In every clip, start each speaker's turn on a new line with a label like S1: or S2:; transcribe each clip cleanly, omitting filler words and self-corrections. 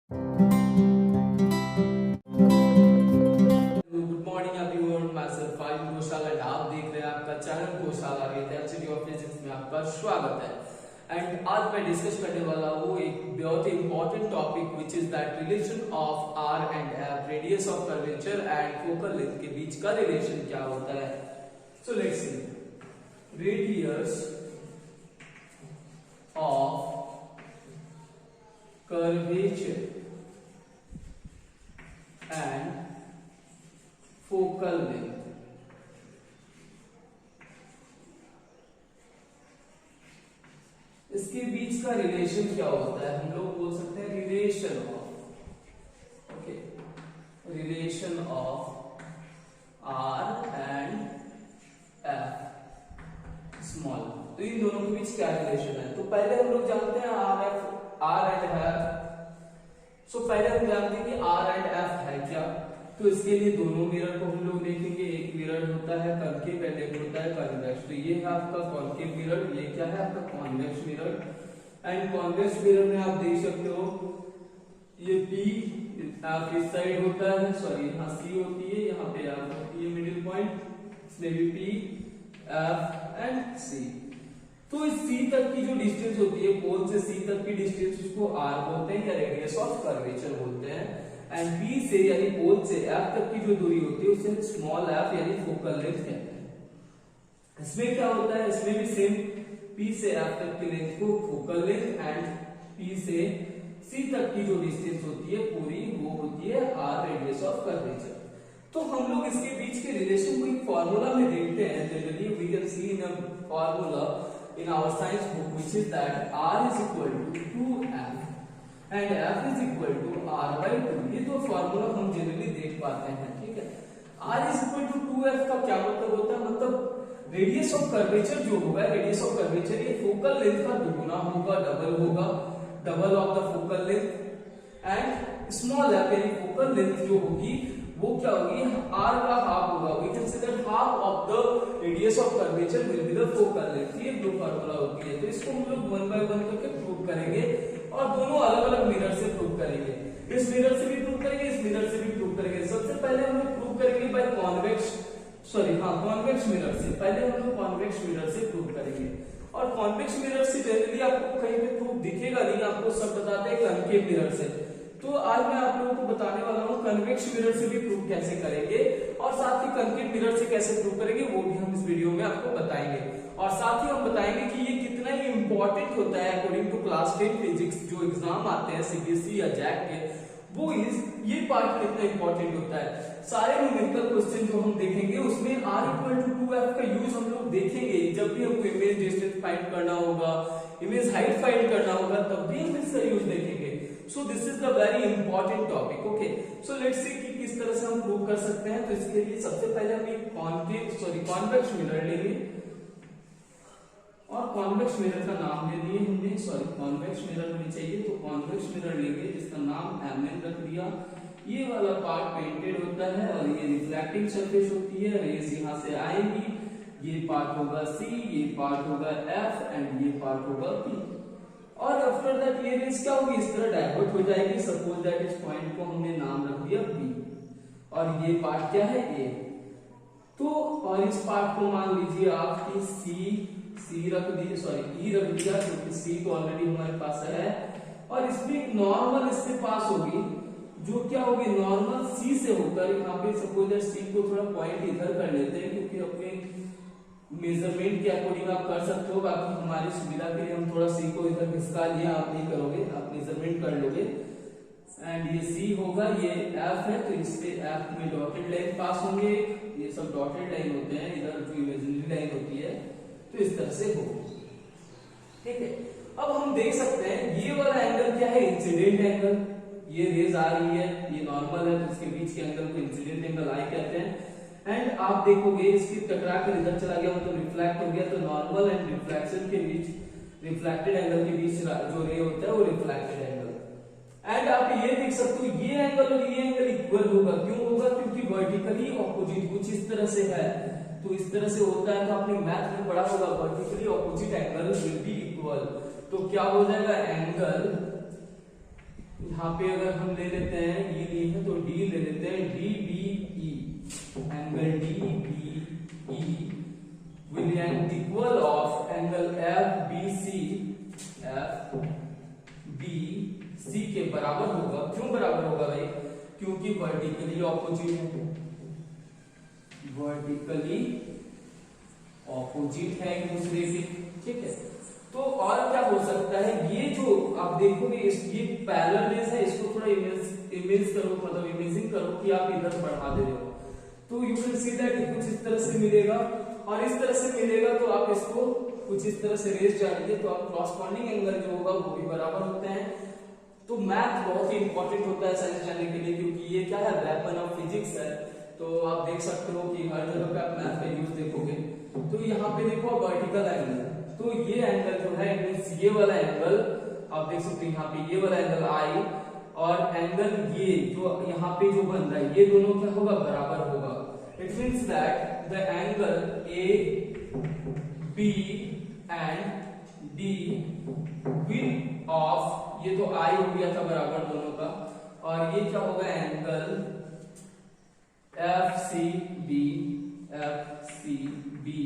S1: Good morning everyone, मैं sir five गौशाला and आप देख रहे हैं आपका चैनल गौशाला यूनिवर्सिटी ऑफ फिजिक्स में आपका स्वागत है। एंड आज मैं डिस्कस करने वाला हूँ एक बहुत ही important topic which is that relation of R and F, radius of curvature and focal length के बीच का रिलेशन क्या होता है। So let's see, radius of curvature and focal length इसके बीच का रिलेशन क्या होता है। हम लोग बोल सकते हैं relation of R and f small. तो इन दोनों के बीच क्या रिलेशन है, तो पहले हम लोग जानते हैं आर एंड एफ। सो पहले हम जानते हैं कि आर एंड एफ है क्या। तो इसके लिए दोनों मिरर को हम लोग देखेंगे। एक मिरर होता है कनकेव एंड एक होता है कॉन्वेक्स। तो ये है आपका कॉनकेव मिरर, ये क्या है आपका convex mirror. And convex mirror में आप देख सकते हो ये पी आप इस साइड होता है, सॉरी यहाँ सी होती है, यहाँ पे एफ होती है मिडिल पॉइंट, इसमें भी पी एफ एंड सी। तो इस सी तक की जो डिस्टेंस होती है, पोल से सी तक की डिस्टेंस, उसको आर बोलते हैं या रेडियस ऑफ कर्वेचर बोलते हैं। एंड बी से यानी पोल से एफ तक की जो दूरी होती है उसे स्मॉल एफ यानी फोकल लेंथ कहते हैं। इसमें क्या होता है, इसमें भी सेम पी से एफ तक की लेंथ को फोकल लेंथ एंड पी से सी तक की जो डिस्टेंस होती है पूरी वो होती है आर रेडियस ऑफ कर्वेचर। तो हम लोग इसके बीच के रिलेशन को एक फार्मूला में देखते हैं। Generally we can see in a formula in our science book, which is that r is equal to 2f and f is equal to r by 2। ये तो फार्मूला हम जनरली देख पाते हैं, ठीक है। r is equal to 2f का क्या मतलब होता है, मतलब रेडियस ऑफ कर्वेचर जो होगा, रेडियस ऑफ कर्वेचर ये फोकल लेंथ का दुगुना होगा, डबल होगा, double of the focal length. And small f यानी फोकल लेंथ जो होगी वो क्या होगी, r का हाफ होगा। We can say that half of the radius of curvature will be the focal length. ये दो फार्मूला होती है। तो इसको हम लोग वन बाय वन करके प्रूव करेंगे और दोनों अलग अलग मिरर से प्रूव करेंगे। इस मिरर से भी प्रूव करेंगे, इस मिरर से भी प्रूव करेंगे। सबसे पहले हम लोग प्रूव करेंगे बाय कॉन्वेक्स मिरर से। पहले हम लोग कॉन्वेक्स मिरर से प्रूव करेंगे। और कॉन्वेक्स मिरर से जनरली आपको कहीं पे प्रूफ दिखेगा नहीं, आपको सब बताते हैं कनकेव मिरर से। तो आज मैं आप लोगों को बताने वाला हूँ कन्वेक्स मिरर से भी प्रूफ कैसे करेंगे और साथ ही कनकेव मिरर से कैसे प्रूफ करेंगे वो भी हम इस वीडियो में आपको बताएंगे। और साथ ही हम बताएंगे कि ये कितना ही इंपॉर्टेंट होता है अकॉर्डिंग टू क्लास 10 फिजिक्स जो एग्जाम आते हैं सीबीएसई या जैक के, वो ये पार्ट कितना इंपॉर्टेंट होता है। सारे न्यूमेरिकल क्वेश्चन जो हम देखेंगे उसमें r इक्वल टू 2f का यूज हम लोग देखेंगे। जब भी हमको इमेज डिस्टेंस फाइंड करना होगा, इमेज हाइट फाइंड करना होगा, तब भी हम इसका यूज देखेंगे। So this is the very important topic. Okay, so let's सी कि किस तरह से हम प्रूव कर सकते हैं। तो इसके लिए सबसे पहले हम एक कॉन्वेक्स मिरर लेंगे और कॉन्वेक्स मिरर का नाम दे दिए हमने, सॉरी कॉन्वेक्स मिरर होनी चाहिए, तो कॉन्वेक्स मिरर लेंगे जिसका नाम mn रख दिया। ये वाला पार्ट पेंटेड होता है और ये रिफ्लेक्टिंग सरफेस होती है, रेज यहां से आएगी, ये पार्ट होगा C, ये पार्ट होगा F एंड ये पार्ट होगा P। और आफ्टर दैट ये रेज क्या होगी, इस तरह डाइवर्ट हो जाएगी। सपोज दैट इस पॉइंट को हमने नाम रख दिया B और ये पार्ट क्या है A। तो और इस पार्ट को मान लीजिए आप कि C रख दिया, सॉरी E रख दिया क्योंकि C तो ऑलरेडी हमारे पास है। और इसमें एक नॉर्मल इससे पास होगी जो क्या होगी, नॉर्मल C से होकर यहाँ पे सपोज दैट C को थोड़ा पॉइंट इधर कर लेते हैं क्योंकि अपने मेजरमेंट के अकॉर्डिंग आप कर सकते हो, बाकी हमारी सुविधा के लिए हम थोड़ा C को इधर खिसका लिया, आप नहीं करोगे, आप मेजरमेंट कर लोगे। एंड ये C होगा, ये F है, तो इससे F में डॉटेड लाइन पास होंगे। ये सब डॉटेड लाइन होते हैं, इधर जो इमेजिनरी लाइन होती है, तो इस तरह से हो, ठीक है। अब हम देख सकते हैं ये वाला एंगल क्या है, इंसिडेंट एंगल। ये रेज आ रही है, ये नॉर्मल है, तो इसके बीच के एंगल को इंसिडेंट एंगल आई कहते हैं। एंड आप देखोगे इसकी टकरा कर इधर चला गया, मतलब रिफ्लेक्ट हो गया। तो नॉर्मल एंड रिफ्लेक्शन के बीच, रिफ्लेक्टेड एंगल के बीच जो रे होता है वो रिफ्लेक्टेड एंगल। एंड आप ये देख सकते हो ये एंगल और ये एंगल इक्वल होगा। क्यों होगा, क्योंकि वर्टिकली ऑपोजिट कुछ इस तरह से है, तो इस तरह से होता है। तो आपने मैथ में पढ़ा होगा vertically opposite angle will be equal. तो क्या हो जाएगा, एंगल यहाँ पे अगर हम ले लेते हैं ये लिए है तो डी ले लेते हैं, D B E, angle D B E will equal of angle F B C, F B C के बराबर होगा। क्यों बराबर होगा भाई? क्योंकि वर्टिकली ऑपोजिट है, वर्टिकली ऑपोजिट है एक दूसरे के, ठीक है। तो और क्या हो सकता है, ये जो आप देखोगे ये पैरेलल रेस है, इसको थोड़ा इमेज करो, मतलब इमेजिंग करो कि आप इधर बढ़ा दे रहे हो, तो यू कैन सी दैट कुछ इस तरह से मिलेगा और इस तरह से मिलेगा, तो आप इसको कुछ इस तरह से रेस डालिए तो आप कॉरस्पॉन्डिंग एंगल जो होगा वो भी बराबर होते हैं। तो मैथ बहुत ही इंपॉर्टेंट होता है साइंस जानने के लिए, क्योंकि ये क्या है, वेपन ऑफ फिजिक्स है। तो आप देख सकते हो कि हर जगह पे आप मैथ का यूज देखोगे। तो यहाँ पे देखो वर्टिकल एंगल, तो ये एंगल जो है मींस ये वाला एंगल आप देख सकते हो, यहाँ पे ये वाला एंगल आई और एंगल ये जो यहाँ पे जो बन रहा है, ये दोनों क्या होगा, बराबर होगा। It means that the angle A B and D will of, ये तो आई हो गया था बराबर दोनों का, और ये क्या होगा, एंगल एफ सी बी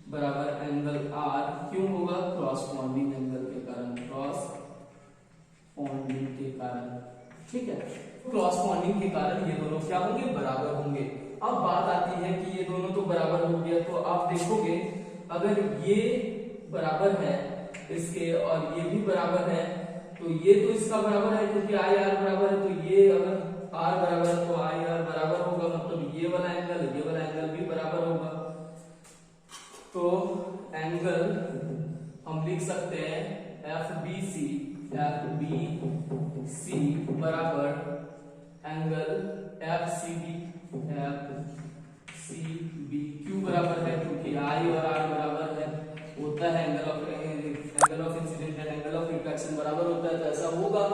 S1: बराबर एंगल आर, क्यों होगा, क्रॉसपॉन्डिंग एंगल के कारण, क्रॉसपॉन्डिंग के कारण, ठीक है। क्रॉसपॉन्डिंग के कारण ये दोनों क्या होंगे, बराबर होंगे। अब बात आती है कि ये दोनों तो बराबर हो गया, तो आप देखोगे अगर ये बराबर है इसके और ये भी बराबर है, तो ये तो इसका बराबर है क्योंकि आई आर बराबर है, तो ये अगर आर बराबर है तो आई आर बराबर होगा, मतलब ये वाला एंगल भी बराबर होगा। तो एंगल हम लिख सकते हैं एफ बी सी बराबर एंगल एफ सी बी, क्यों बराबर है, क्योंकि आई और आर बराबर है होता है, angle of incident and angle of reflection बराबर होता है, तो ऐसा होगा।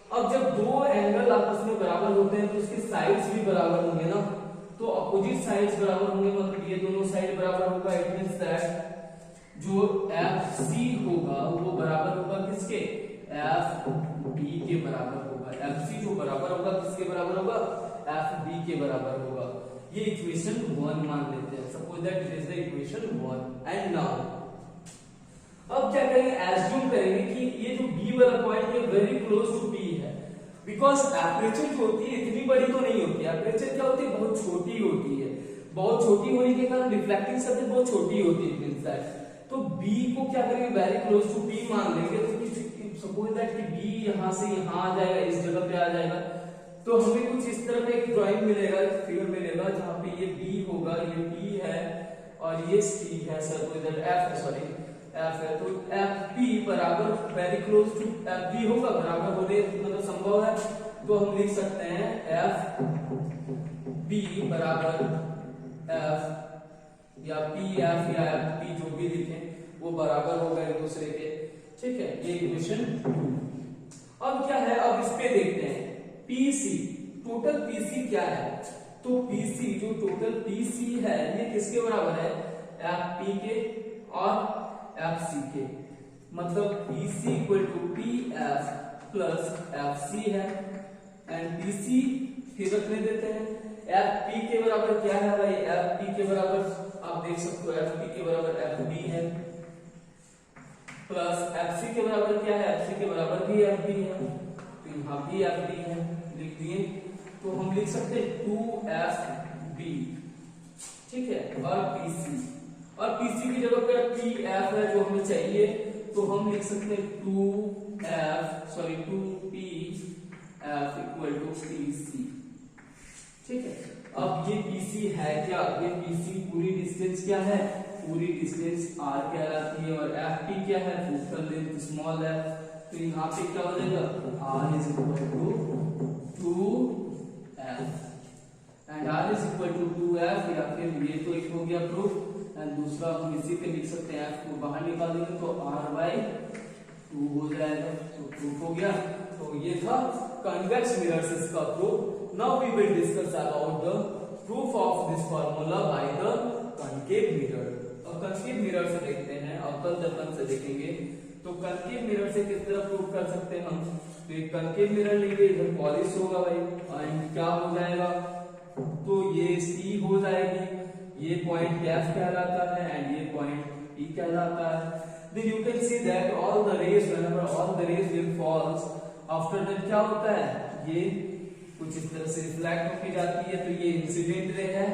S1: अब जब दो एंगल आपस में बराबर होते हैं तो उसके साइड्स भी बराबर होंगे ना, तो अपोजिट साइड्स बराबर होंगे, मतलब ये दोनों साइड बराबर होगा। इट मींस दैट जो एफ सी होगा वो बराबर होगा किसके, एफ बी के बराबर होगा। एफ सी जो बराबर होगा किसके बराबर होगा, एफ बी के बराबर होगा। ये इक्वेशन 1 मान लेते हैं, suppose that it is the equation 1। And now अब क्या करेंगे, एज्यूम करेंगे कि ये जो बी वाला पॉइंट है वेरी क्लोज टू पी है, बिकॉज एपर्चर जो होती है इतनी बड़ी तो नहीं होती है, एपर्चर क्या होती है, बहुत छोटी होती है, बहुत छोटी होने के कारण रिफ्लेक्टिंग सर्फेस बहुत छोटी होती है। तो बी को क्या करेंगे, वेरी क्लोज टू पी मान लेंगे, तो सपोज दैट कि बी यहाँ से यहाँ आ जाएगा, इस जगह पे आ जाएगा, तो हमें कुछ इस तरह का एक ड्राइंग मिलेगा, एक फिगर मिलेगा, जहाँ पे ये बी होगा, ये पी है और ये सी है, सपोज दैट एफ है, तो एफ पी बराबर very close to F B होगा, बराबर होने मतलब संभव है, तो हम लिख सकते हैं एफ बी बराबर एफ या पी एफ या एफ पी जो भी लिखें वो बराबर होगा एक दूसरे के, ठीक है। ये इक्वेशन 2। अब क्या है, अब इस पे देखते हैं पीसी, टोटल पीसी क्या है, तो पीसी जो टोटल पीसी है ये किसके बराबर है, एफ पी के और एफ सी के, मतलब PC equal to P F plus F C है। एंड पीसी फिर रखने देते हैं, एफ पी के बराबर क्या है भाई, एफ पी के बराबर आप देख सकते हो एफ पी के बराबर एफ बी है, प्लस एफ सी के बराबर क्या है, एफ सी के बराबर भी एफ बी है, तो यहाँ भी एफ बी है लिख दिए, तो हम लिख सकते हैं 2 एफ बी, ठीक है। और पीसी की जगह पे पी एफ है जो हमें चाहिए, तो हम लिख सकते हैं 2 P F equal to P C, ठीक है। अब ये पीसी है क्या, ये पीसी पूरी डिस्टेंस क्या है, पूरी डिस्टेंस आर कहलाती है, और एफ पी क्या है, फोकल लेंथ स्मॉल है, तो यहाँ पे क्या हो जाएगा, R is equal to 2f and r is equal to 2f, या फिर ये तो एक हो गया प्रूफ, एंड दूसरा हम इसी पे लिख सकते हैं, f को बाहर निकाल देंगे तो r/2 हो जाएगा, तो प्रूफ हो गया। तो ये था कन्वेक्स मिरर्स का proof. Now we will discuss about the proof of this formula by the concave mirror. अब कनकेव मिरर से देखते हैं, अवतल दर्पण से देखेंगे, तो कनकेव मिरर से किस तरह प्रूफ कर सकते हैं हम, तो एक कनकेव मिरर लेंगे, इधर पॉलिश होगा भाई, एंड क्या हो जाएगा, तो ये सी हो जाएगी, ये पॉइंट एफ कहलाता है एंड ये पॉइंट ई कहलाता है। Then you can see that all the rays, whenever all the rays will falls, after that क्या होता है, ये कुछ इस तरह से रिफ्लेक्ट होती जाती है, तो ये इंसिडेंट रे है,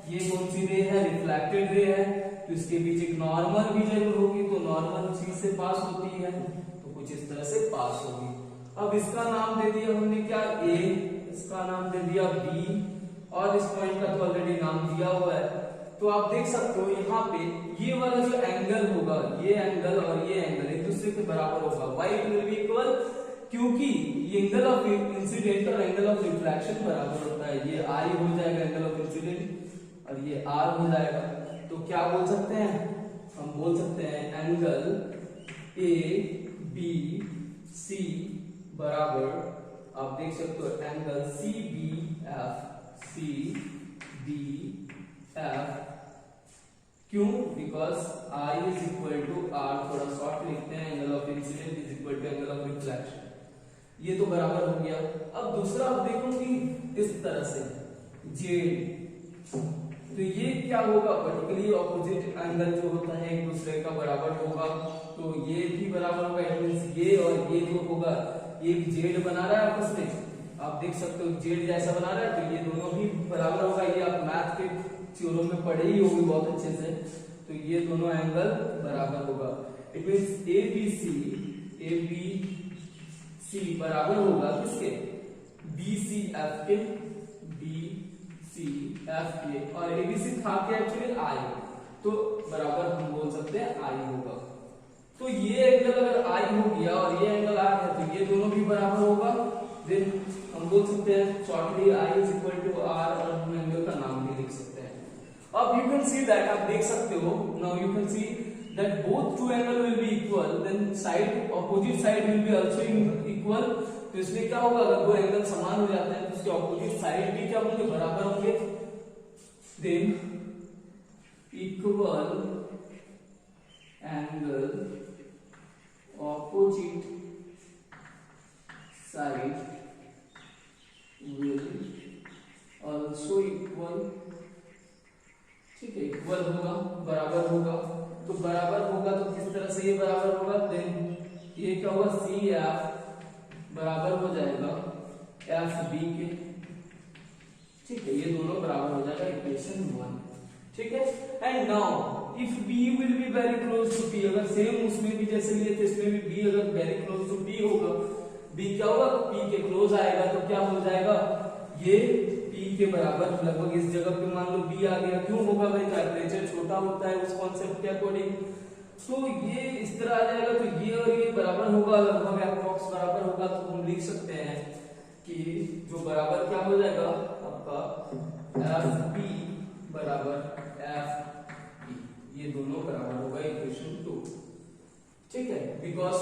S1: ये कौन सी रे है, रिफ्लेक्टेड रे है, तो इसके बीच एक नॉर्मल भी जरूर होगी, तो नॉर्मल चीज से पास होती है, तो कुछ इस तरह से पास होगी। अब इसका नाम दे दिया हमने क्या, ए, इसका नाम दे दिया बी, और इस पॉइंट का तो ऑलरेडी नाम दिया हुआ है। तो आप देख सकते हो यहाँ पे ये वाला जो एंगल होगा, ये एंगल और ये एंगल एक दूसरे के बराबर होगा, y विल बी इक्वल, क्योंकि ये एंगल ऑफ इंसिडेंट और एंगल ऑफ रिफ्लेक्शन बराबर होता है, ये I हो जाएगा एंगल ऑफ इंसिडेंट और ये R हो जाएगा। तो क्या बोल सकते हैं, हम बोल सकते हैं एंगल ए बी सी बराबर, आप देख सकते हो एंगल सी बी एफ, क्यों, because I is equal to R, थोड़ा शॉर्ट लिखते हैं, angle of incident is equal to angle of reflection, ये तो बराबर हो गया। अब दूसरा आप देखो कि इस तरह से जेड, तो ये क्या होगा, वर्टिकली ऑपोजिट एंगल जो होता है एक दूसरे का बराबर होगा, तो ये भी बराबर होगा, इट मींस ये और ये जो होगा, ये जेड बना रहा है आपस में, आप देख सकते हो जेड जैसा बना रहा है, तो ये दोनों भी बराबर होगा, ये आप मैथ के थ्योरम में पढ़े ही होगी बहुत अच्छे से, तो ये दोनों एंगल बराबर होगा। It means A B C बराबर होगा किसके, बी सी एफ के, और ए बी सी था क्या एक्चुअली आई, तो बराबर हम बोल सकते हैं आई होगा। तो ये एंगल अगर आई हो गया और ये एंगल आर है, तो ये दोनों भी बराबर होगा, देन हम बोल सकते हैं shortly I is equal to R, और हम एंगल का नाम भी लिख सकते हैं। अब यू कैन सी दैट, आप देख सकते हो, now you can see that both two angle will be equal, then side opposite side will be also equal, तो इसमें क्या होगा, अगर दो एंगल समान हो जाते हैं तो उसके ऑपोजिट साइड भी क्या होंगे, बराबर होंगे, than equal angle opposite side will also equal, ठीक है, इक्वल होगा, बराबर होगा, तो बराबर होगा तो किस तरह से ये बराबर होगा, देन ये क्या होगा, सी एफ बराबर हो जाएगा एफ बी के, ठीक है, ये दोनों बराबर हो जाएगा, इक्वेशन 1, ठीक है। And now if b will be very close to p, अगर सेम उसमें भी जैसे लिए थे इसमें भी b अगर वेरी क्लोज टू p होगा, b क्या होगा, p के क्लोज आएगा, तो क्या हो जाएगा, ये p के बराबर लगभग इस जगह पे मान लो b आ गया, क्यों होगा भाई, टेम्परेचर छोटा होता है उस कॉन्सेप्ट के अकॉर्डिंग, तो ये इस तरह आ जाएगा, तो ये और ये बराबर होगा, लगभग अप्रॉक्स बराबर होगा, तो हम लिख सकते हैं कि जो बराबर क्या हो जाएगा आपका एफ पी बराबर एफ पी, ये दोनों बराबर होगा इक्वेशन 2, ठीक है, because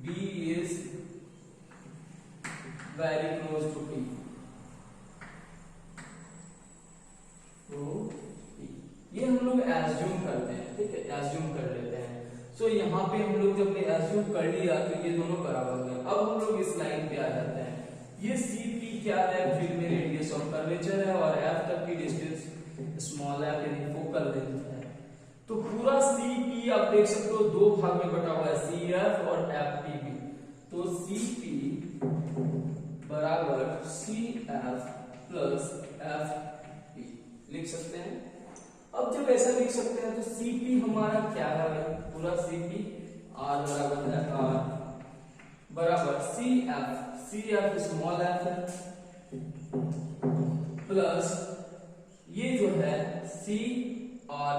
S1: b is very close to p, तो ये हम लोग एज्यूम करते हैं, ठीक है, एज्यूम कर लेते हैं। सो यहाँ पे हम लोग जब एज्यूम कर लिया तो ये दोनों बराबर हो गए। अब हम लोग इस लाइन पे आ जाते हैं, ये CP क्या है, फिर में रेडियस ऑफ कर्वेचर है और f तक की डिस्टेंस स्मॉल f यानी फोकल लेंथ है। तो पूरा CP आप देख सकते हो दो भाग में बटा हुआ है, CF और FP भी। तो CP बराबर CF प्लस FP लिख सकते हैं। अब जब ऐसा लिख सकते हैं तो CP हमारा क्या है, पूरा CP R बराबर है R बराबर CF स्मॉल f है प्लस ये जो है C और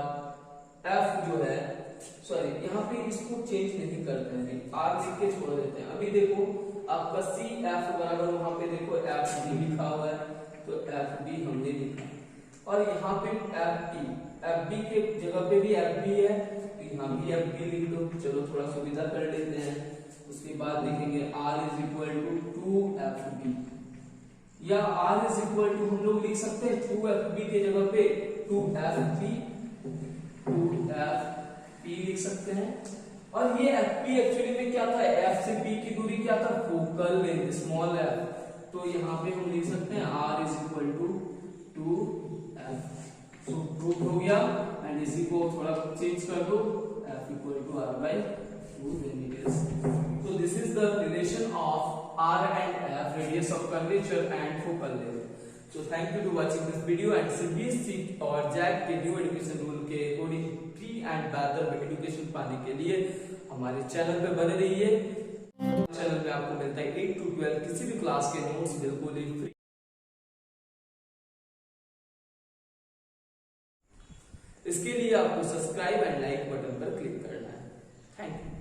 S1: F जो है, सॉरी यहाँ पे इसको चेंज नहीं करते हैं, R लिख के छोड़ देते हैं। अभी देखो आपका CF बराबर वहां पे देखो FB लिखा हुआ है, तो FB हमने लिखा और यहाँ पे FB के जगह पे भी FB है, तो यहाँ भी FB लिख दो। चलो थोड़ा सुविधा कर लेते हैं, उसके बाद देखेंगे R is equal to 2FB या R इज इक्वल टू हम लोग लिख सकते हैं 2FB के जगह पे 2FP लिख सकते हैं। और ये एफ पी एक्चुअली में क्या था, एफ से पी की दूरी क्या था, फोकल लेंथ स्मॉल एफ। तो यहाँ पे हम लिख सकते हैं R is equal to F. So proof हो गया। एंड इसी को थोड़ा चेंज कर दो, F equal to R by two, then it is. So this is the relation of R and F, radius of curvature and focal length. So thank you to watching this video and CBSE और JAC के new education rule के according free and बेहतर education पाने के लिए हमारे channel पे बने रहिए। चैनल पे आपको मिलता है 8 to 12 किसी भी क्लास के नोट्स बिल्कुल ही फ्री। इसके लिए आपको सब्सक्राइब एंड लाइक बटन पर क्लिक करना है। Thank you.